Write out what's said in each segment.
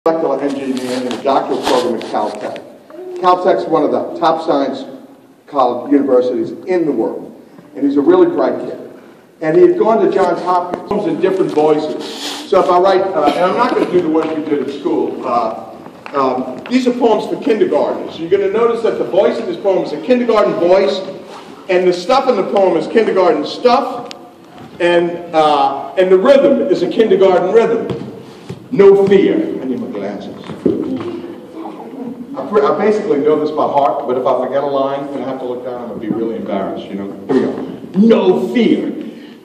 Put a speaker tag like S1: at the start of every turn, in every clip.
S1: Molecular engineer in a doctoral program at Caltech. Caltech's one of the top science college universities in the world, and he's a really bright kid. And he had gone to Johns Hopkins in different voices. So if I write, and I'm not going to do the ones we did at school, these are poems for kindergartners. So you're going to notice that the voice of this poem is a kindergarten voice, and the stuff in the poem is kindergarten stuff, and the rhythm is a kindergarten rhythm. No fear. I need my glasses. I basically know this by heart, but if I forget a line and I have to look down, I'm going to be really embarrassed, you know? Here we go. No fear.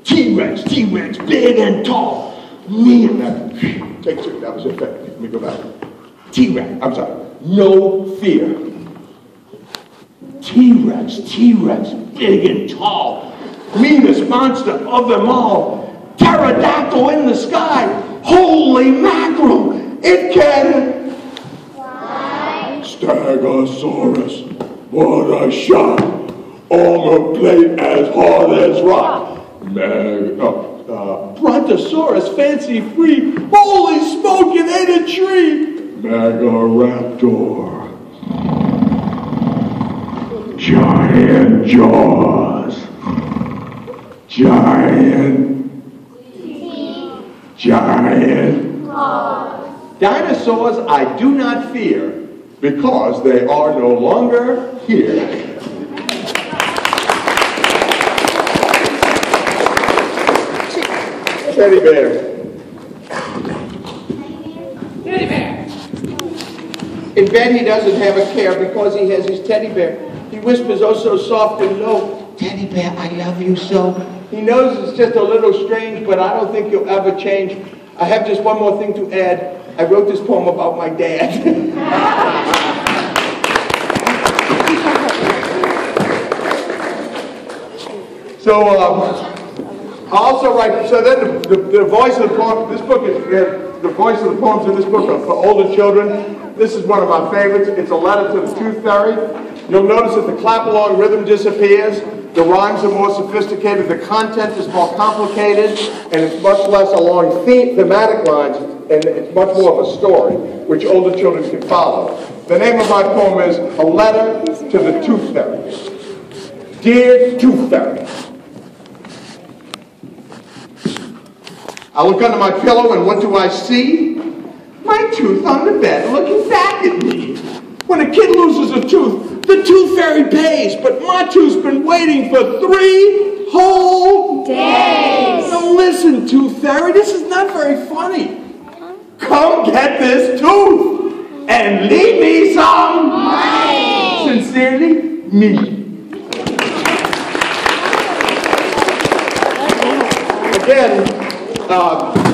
S1: T-Rex, big and tall. Me and that. Take two. That was effective. Let me go back. T-Rex. I'm sorry. No fear. T-Rex, big and tall. Meanest monster of them all. Pterodactyl in the sky. Holy mackerel. It can fly. Stegosaurus. What a shot. Armor plate as hard as rock. Brontosaurus, fancy free. Holy smoke, it ate a tree. Megaraptor. Giant jaws. Giant paws. Dinosaurs I do not fear because they are no longer here. Teddy bear. Teddy bear. In bed he doesn't have a care because he has his teddy bear. He whispers oh so soft and low, Teddy bear, I love you so. He knows it's just a little strange, but I don't think he'll ever change. I have just one more thing to add. I wrote this poem about my dad. So, I also write, so then the voice of the poem, this book is, the voice of the poems in this book are for older children. This is one of my favorites. It's a letter to the Tooth Fairy. You'll notice that the clap-along rhythm disappears. The rhymes are more sophisticated. The content is more complicated. And it's much less along thematic lines. And it's much more of a story, which older children can follow. The name of my poem is A Letter to the Tooth Fairy. Dear Tooth Fairy, I look under my pillow and what do I see? My tooth on the bed looking back at me. When a kid loses a tooth, the Tooth Fairy pays, but my tooth's been waiting for 3 whole days. Now listen, Tooth Fairy, this is not very funny. Come get this tooth and leave me some money. Sincerely, me. Again,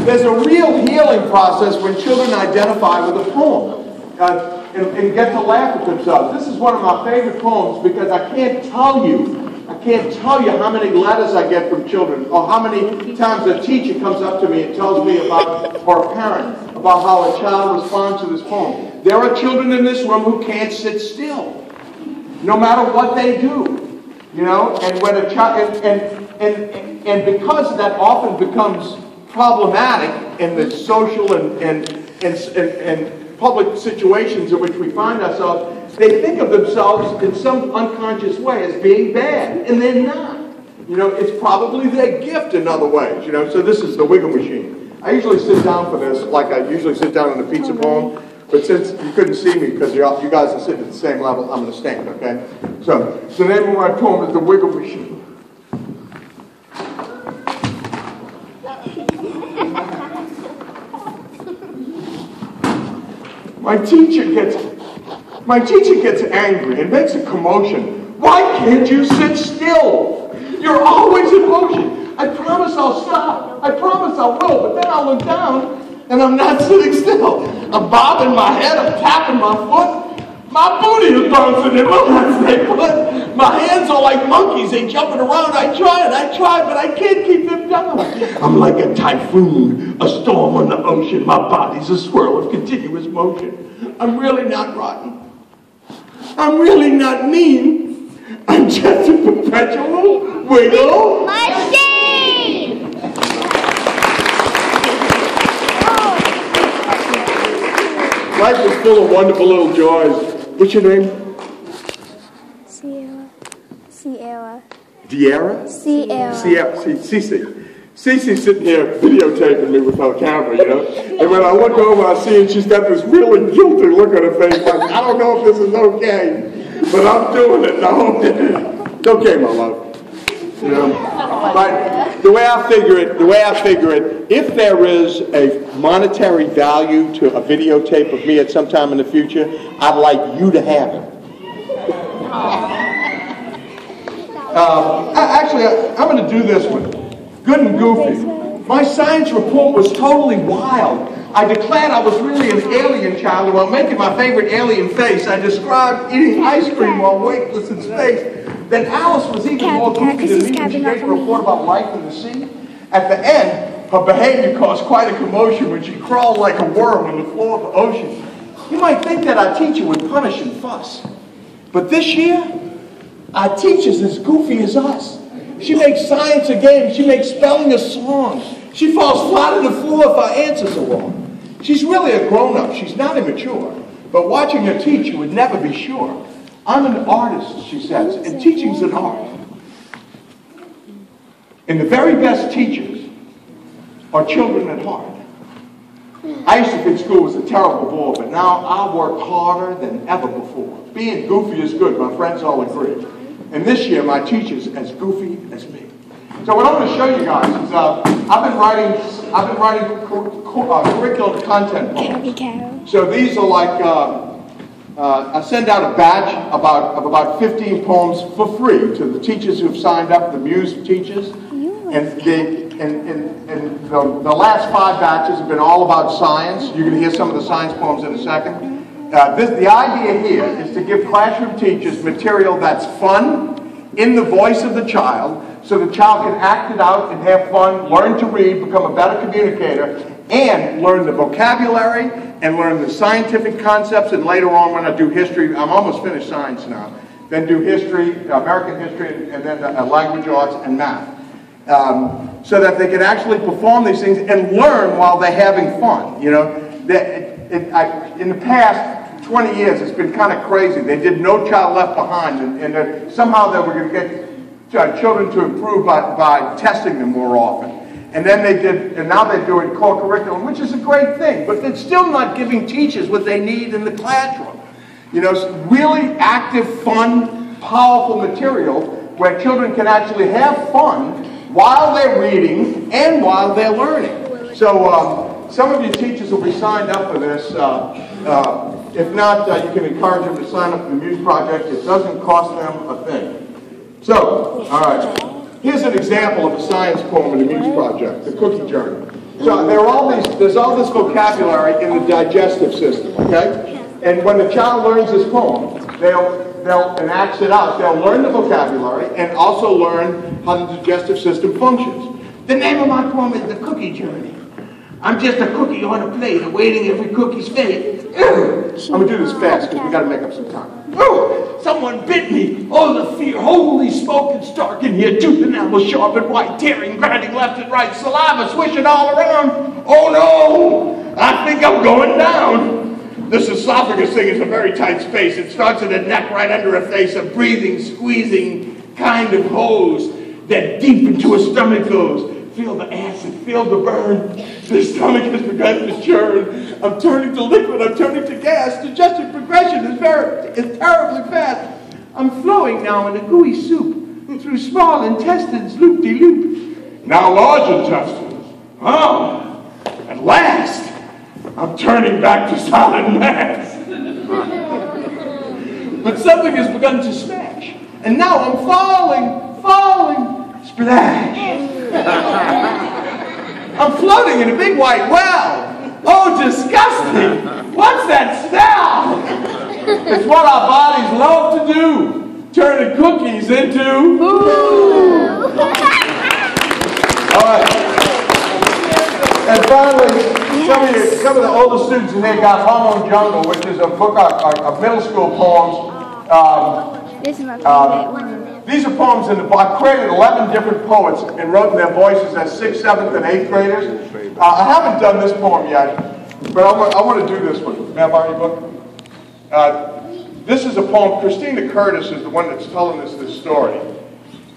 S1: there's a real healing process when children identify with a poem and get to laugh at themselves. This is one of my favorite poems because I can't tell you how many letters I get from children or how many times a teacher comes up to me and tells me about, or a parent, about how a child responds to this poem. There are children in this room who can't sit still, no matter what they do, you know. And when a child, and because that often becomes problematic in the social and public situations in which we find ourselves, they think of themselves in some unconscious way as being bad, and they're not. You know, it's probably their gift in other ways, you know. So this is the wiggle machine. I usually sit down for this like I usually sit down in the pizza poem, but since you couldn't see me because you guys are sitting at the same level, I'm going to stand, okay? So the name of my poem is The Wiggle Machine. My teacher gets angry and makes a commotion. Why can't you sit still? You're always in motion. I promise I'll stop. I promise I will, but then I'll look down and I'm not sitting still. I'm bobbing my head, I'm tapping my foot. My booty is bouncing in my left leg foot. My hands are like monkeys, they jumping around. I try, but I can't keep them down. I'm like a typhoon, a storm on the ocean. My body's a swirl of continuous motion. I'm really not rotten. I'm really not mean. I'm just a perpetual wiggle machine. Life is full of wonderful little joys. What's your name?
S2: Sierra.
S1: De'Ara?
S2: Sierra.
S1: Cece. Cece's sitting here videotaping me with her camera, you know? And when I look over, I see she's got this really guilty look on her face, like, I don't know if this is okay, but I'm doing it. No, it's okay, my love. You know? But the way I figure it, if there is a monetary value to a videotape of me at some time in the future, I'd like you to have it. Actually, I'm going to do this one. Good and goofy. My science report was totally wild. I declared I was really an alien child, and while making my favorite alien face, I described eating ice cream while weightless in space. Then Alice was even more goofy than me when she gave a report about life in the sea. At the end, her behavior caused quite a commotion when she crawled like a worm on the floor of the ocean. You might think that our teacher would punish and fuss. But this year, our teacher's as goofy as us. She makes science a game. She makes spelling a song. She falls flat on the floor if our answers are wrong. She's really a grown-up. She's not immature. But watching her teach, you would never be sure. I'm an artist, she says, and teaching's an art. And the very best teachers are children at heart. I used to think school was a terrible bore, but now I work harder than ever before. Being goofy is good, my friends all agree. And this year, my teacher's as goofy as me. So what I'm going to show you guys is I've been writing curriculum content poems. So these are like I send out a batch of about 15 poems for free to the teachers who've signed up, the Muse teachers, and the last 5 batches have been all about science. You're going to hear some of the science poems in a second. The idea here is to give classroom teachers material that's fun, in the voice of the child, so the child can act it out and have fun, learn to read, become a better communicator, and learn the vocabulary, and learn the scientific concepts, and later on when I do history, I'm almost finished science now, then do history, American history, and then language arts and math. So that they can actually perform these things and learn while they're having fun. You know, in the past 20 years, it's been kind of crazy. They did No Child Left Behind, and somehow they were going to get children to improve by testing them more often. And then they did, and now they're doing core curriculum, which is a great thing, but it's still not giving teachers what they need in the classroom. You know, really active, fun, powerful material where children can actually have fun while they're reading and while they're learning. So some of you teachers will be signed up for this. If not, you can encourage them to sign up for the Muse Project. It doesn't cost them a thing. So, all right. Here's an example of a science poem in the Muse Project, the cookie journey. So there's all this vocabulary in the digestive system, okay? And when the child learns this poem, they'll enact it out. They'll learn the vocabulary and also learn how the digestive system functions. The name of my poem is The Cookie Journey. I'm just a cookie on a plate, awaiting every cookie's fate. I'm going to do this fast because we got to make up some time. Oh, someone bit me. Oh, the fear. Holy smoke, it's dark in here. Tooth and apple sharp and white, tearing, grinding left and right. Saliva swishing all around. Oh, no. I think I'm going down. This esophagus thing is a very tight space. It starts at the neck right under a face, a breathing, squeezing kind of hose that deep into a stomach goes. Feel the acid, feel the burn. The stomach has begun to churn. I'm turning to liquid, I'm turning to gas. Digestive progression is terribly fast. I'm flowing now in a gooey soup through small intestines, loop-de-loop. Now large intestines. Oh, at last, I'm turning back to solid mass. But something has begun to smash. And now I'm falling, splash. I'm floating in a big white well. Oh, disgusting. What's that smell? It's what our bodies love to do. Turning cookies into food. All right. And finally, some of the older students in here got Hormone Jungle, which is a book of middle school poems.
S2: This is my favorite one.
S1: These are poems in the book. I created 11 different poets and wrote in their voices as 6th, 7th, and 8th graders. I haven't done this poem yet, But I want to do this one. May I borrow your book? This is a poem. Christina Curtis is the one that's telling us this story.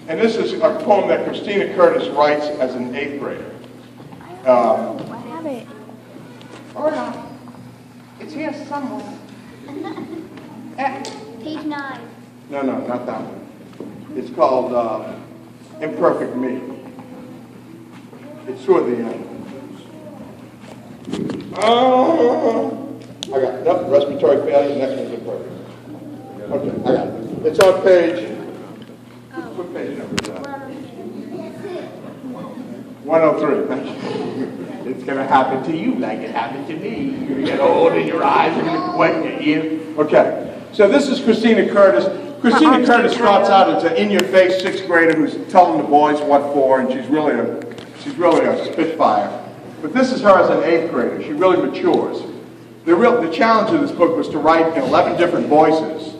S1: And this is a poem that Christina Curtis writes as an 8th grader.
S2: I have it.
S1: Or not. It's here somewhere.
S2: Page 9.
S1: No, not that one. It's called Imperfect Me. It's toward the end. I got it. Nope, respiratory failure, next one's imperfect. Okay, I got it. It's on page, what page number is that? 103, thank you. It's going to happen to you like it happened to me. You're going to get old in your eyes and you're wet in your ears. Okay, so this is Christina Curtis. Christina Curtis starts out as an in-your-face 6th grader who's telling the boys what for, and she's really a spitfire. But this is her as an 8th grader. She really matures. The challenge of this book was to write in 11 different voices,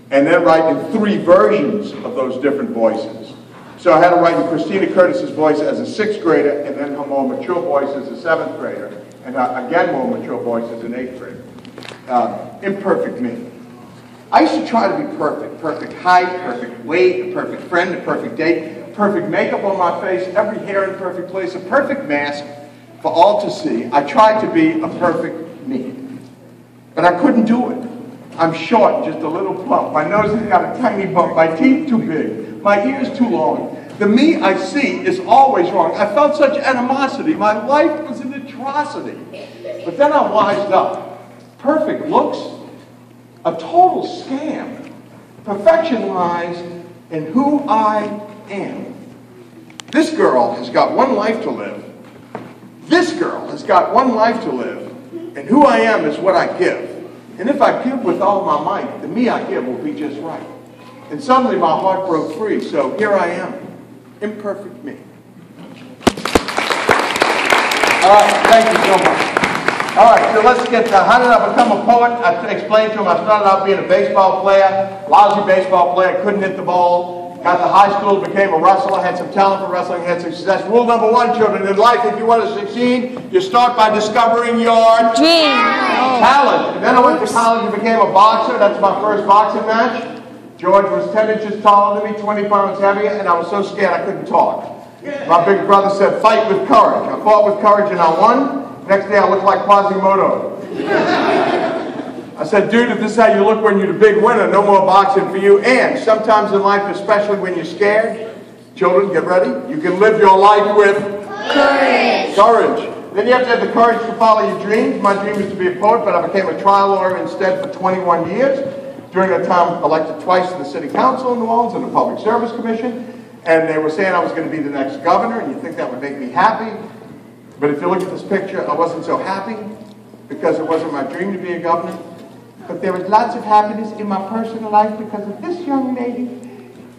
S1: and then write in 3 versions of those different voices. So I had to write in Christina Curtis's voice as a 6th grader, and then her more mature voice as a 7th grader, and again more mature voice as an 8th grader. Imperfect me. I used to try to be perfect. Perfect height, perfect weight, a perfect friend, a perfect date, perfect makeup on my face, every hair in perfect place, a perfect mask for all to see. I tried to be a perfect me. But I couldn't do it. I'm short, just a little plump. My nose has got a tiny bump. My teeth too big. My ears too long. The me I see is always wrong. I felt such animosity. My life was an atrocity. But then I wised up. Perfect looks, a total scam. Perfection lies in who I am. This girl has got one life to live. This girl has got one life to live. And who I am is what I give. And if I give with all my might, the me I give will be just right. And suddenly my heart broke free. So here I am, imperfect me. All right, thank you so much. All right, so let's get to how did I become a poet? I explained to him I started out being a baseball player, lousy baseball player, couldn't hit the ball. Got to high school, became a wrestler, had some talent for wrestling, had some success. Rule number 1, children, in life, if you want to succeed, you start by discovering your talent. And then I went to college and became a boxer. That's my first boxing match. George was 10 inches taller than me, 20 pounds heavier, and I was so scared I couldn't talk. My big brother said, fight with courage. I fought with courage and I won. Next day I looked like Quasimodo. I said, dude, if this is how you look when you're the big winner, no more boxing for you. And sometimes in life, especially when you're scared, children, get ready. You can live your life with courage. Courage. Then you have to have the courage to follow your dreams. My dream was to be a poet, but I became a trial lawyer instead for 21 years. During that time, elected twice to the city council in New Orleans and the Public Service Commission. And they were saying I was going to be the next governor, and you think that would make me happy. But if you look at this picture, I wasn't so happy because it wasn't my dream to be a governor. But there was lots of happiness in my personal life because of this young lady.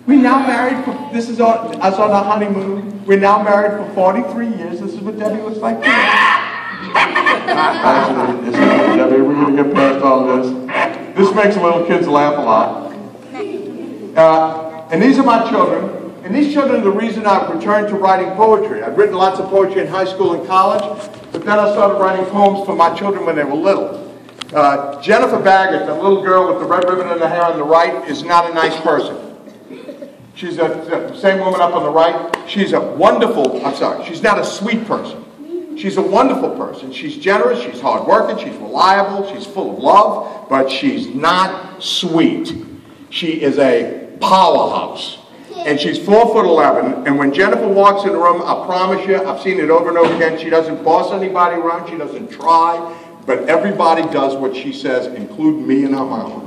S1: We're now married for, this is us on our honeymoon. We're now married for 43 years. This is what Debbie looks like today. Actually, this is what Debbie, we're going to get past all this. This makes little kids laugh a lot. And these are my children. And these children are the reason I've returned to writing poetry. I've written lots of poetry in high school and college, but then I started writing poems for my children when they were little. Jennifer Baggett, the little girl with the red ribbon in her hair on the right, is not a nice person. She's the same woman up on the right. She's a wonderful, she's not a sweet person. She's a wonderful person. She's generous, she's hardworking, she's reliable, she's full of love, but she's not sweet. She is a powerhouse. And she's 4'11", and when Jennifer walks in the room, I promise you, I've seen it over and over again, she doesn't boss anybody around, she doesn't try, but everybody does what she says, including me and her mama.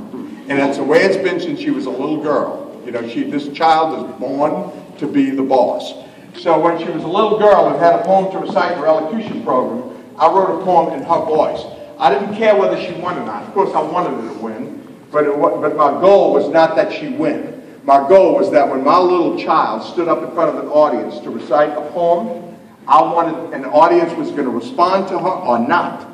S1: And that's the way it's been since she was a little girl. You know, this child is born to be the boss. So when she was a little girl and had a poem to recite in her elocution program, I wrote a poem in her voice. I didn't care whether she won or not. Of course, I wanted her to win, but my goal was not that she win. My goal was that when my little child stood up in front of an audience to recite a poem, I wanted an audience was going to respond to her or not.